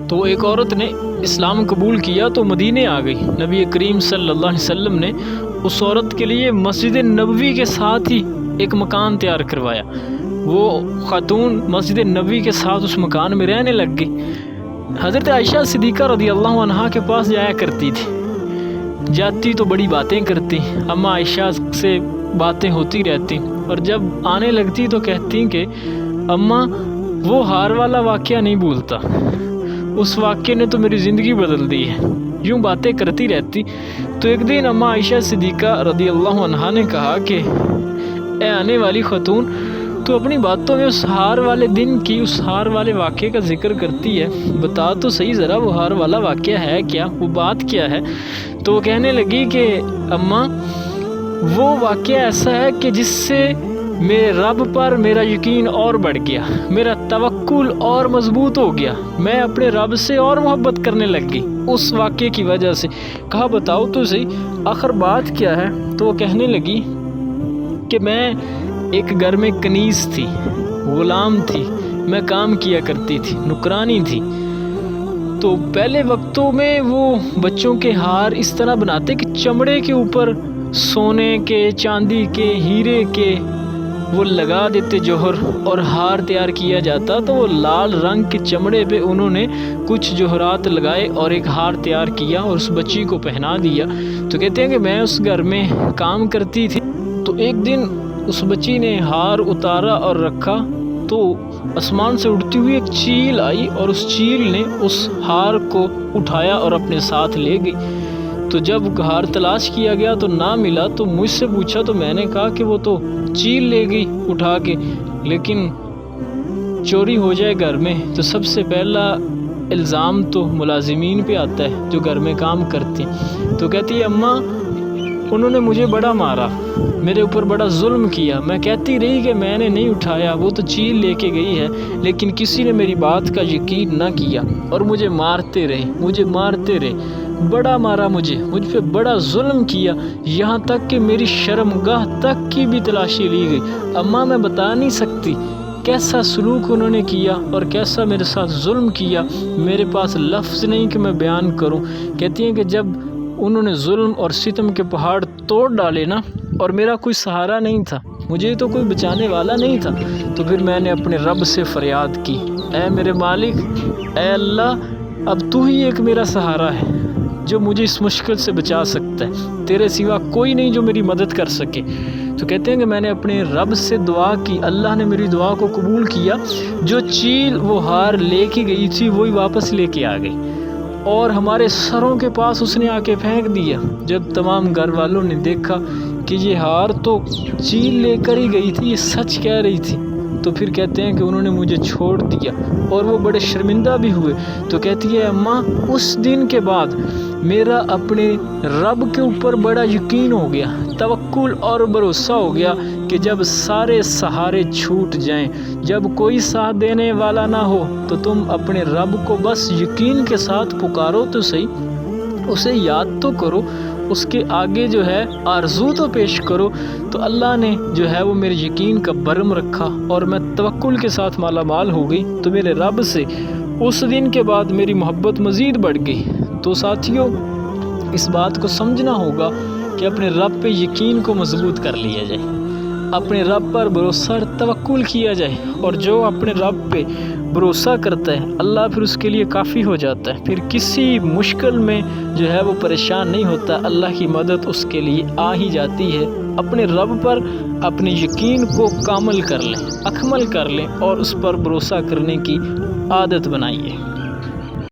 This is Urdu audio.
تو ایک عورت نے اسلام قبول کیا تو مدینے آ گئی۔ نبی کریم صلی اللہ علیہ وسلم نے اس عورت کے لیے مسجد نبوی کے ساتھ ہی ایک مکان تیار کروایا۔ وہ خاتون مسجد نبوی کے ساتھ اس مکان میں رہنے لگ گئی۔ حضرت عائشہ صدیقہ رضی اللہ عنہا کے پاس جایا کرتی تھی، جاتی تو بڑی باتیں کرتی، اماں عائشہ سے باتیں ہوتی رہتی، اور جب آنے لگتی تو کہتی کہ اماں وہ ہار والا واقعہ نہیں بھولتا، اس واقعے نے تو میری زندگی بدل دی ہے۔ یوں باتیں کرتی رہتی۔ تو ایک دن اماں عائشہ صدیقہ رضی اللہ عنہا نے کہا کہ اے آنے والی خاتون، تو اپنی باتوں میں اس ہار والے دن کی، اس ہار والے واقعے کا ذکر کرتی ہے، بتا تو صحیح ذرا وہ ہار والا واقعہ ہے کیا، وہ بات کیا ہے؟ تو وہ کہنے لگی کہ اماں وہ واقعہ ایسا ہے کہ جس سے میرے رب پر میرا یقین اور بڑھ گیا، میرا توکل اور مضبوط ہو گیا، میں اپنے رب سے اور محبت کرنے لگ گئی اس واقعے کی وجہ سے۔ کہا بتاؤ تو صحیح آخر بات کیا ہے؟ تو وہ کہنے لگی کہ میں ایک گھر میں کنیز تھی، غلام تھی، میں کام کیا کرتی تھی، نکرانی تھی۔ تو پہلے وقتوں میں وہ بچوں کے ہار اس طرح بناتے کہ چمڑے کے اوپر سونے کے، چاندی کے، ہیرے کے وہ لگا دیتے جوہر، اور ہار تیار کیا جاتا۔ تو وہ لال رنگ کے چمڑے پہ انہوں نے کچھ جوہرات لگائے اور ایک ہار تیار کیا اور اس بچی کو پہنا دیا۔ تو کہتے ہیں کہ میں اس گھر میں کام کرتی تھی، تو ایک دن اس بچی نے ہار اتارا اور رکھا، تو آسمان سے اڑتی ہوئی ایک چیل آئی اور اس چیل نے اس ہار کو اٹھایا اور اپنے ساتھ لے گئی۔ تو جب ہار تلاش کیا گیا تو نہ ملا، تو مجھ سے پوچھا تو میں نے کہا کہ وہ تو چیل لے گئی اٹھا کے، لیکن چوری ہو جائے گھر میں تو سب سے پہلا الزام تو ملازمین پہ آتا ہے جو گھر میں کام کرتے ہیں۔ تو کہتی ہے اماں انہوں نے مجھے بڑا مارا، میرے اوپر بڑا ظلم کیا، میں کہتی رہی کہ میں نے نہیں اٹھایا، وہ تو چیل لے کے گئی ہے، لیکن کسی نے میری بات کا یقین نہ کیا اور مجھے مارتے رہے، بڑا مارا مجھ پہ بڑا ظلم کیا، یہاں تک کہ میری شرمگاہ تک کی بھی تلاشی لی گئی۔ اماں میں بتا نہیں سکتی کیسا سلوک انہوں نے کیا اور کیسا میرے ساتھ ظلم کیا، میرے پاس لفظ نہیں کہ میں بیان کروں۔ کہتی ہیں کہ جب انہوں نے ظلم اور ستم کے پہاڑ توڑ ڈالے نا، اور میرا کوئی سہارا نہیں تھا، مجھے تو کوئی بچانے والا نہیں تھا، تو پھر میں نے اپنے رب سے فریاد کی، اے میرے مالک، اے اللہ، اب تو ہی ایک میرا سہارا ہے جو مجھے اس مشکل سے بچا سکتا ہے، تیرے سوا کوئی نہیں جو میری مدد کر سکے۔ تو کہتے ہیں کہ میں نے اپنے رب سے دعا کی، اللہ نے میری دعا کو قبول کیا، جو چیل وہ ہار لے کے گئی تھی وہی واپس لے کے آ گئی، اور ہمارے سروں کے پاس اس نے آ کے پھینک دیا۔ جب تمام گھر والوں نے دیکھا کہ یہ ہار تو چیل لے کر ہی گئی تھی، یہ سچ کہہ رہی تھی، تو پھر کہتے ہیں کہ انہوں نے مجھے چھوڑ دیا اور وہ بڑے شرمندہ بھی ہوئے۔ تو کہتی ہے اماں اس دن کے بعد میرا اپنے رب کے اوپر بڑا یقین ہو گیا، توکل اور بھروسہ ہو گیا کہ جب سارے سہارے چھوٹ جائیں، جب کوئی ساتھ دینے والا نہ ہو، تو تم اپنے رب کو بس یقین کے ساتھ پکارو تو صحیح، اسے یاد تو کرو، اس کے آگے جو ہے آرزو تو پیش کرو۔ تو اللہ نے جو ہے وہ میرے یقین کا برم رکھا اور میں توکل کے ساتھ مالا مال ہو گئی، تو میرے رب سے اس دن کے بعد میری محبت مزید بڑھ گئی۔ تو ساتھیوں اس بات کو سمجھنا ہوگا کہ اپنے رب پہ یقین کو مضبوط کر لیا جائے، اپنے رب پر بھروسہ اور توکل کیا جائے، اور جو اپنے رب پہ بھروسہ کرتا ہے اللہ پھر اس کے لیے کافی ہو جاتا ہے، پھر کسی مشکل میں جو ہے وہ پریشان نہیں ہوتا، اللہ کی مدد اس کے لیے آ ہی جاتی ہے۔ اپنے رب پر اپنے یقین کو کامل کر لیں، اکمل کر لیں، اور اس پر بھروسہ کرنے کی عادت بنائیے۔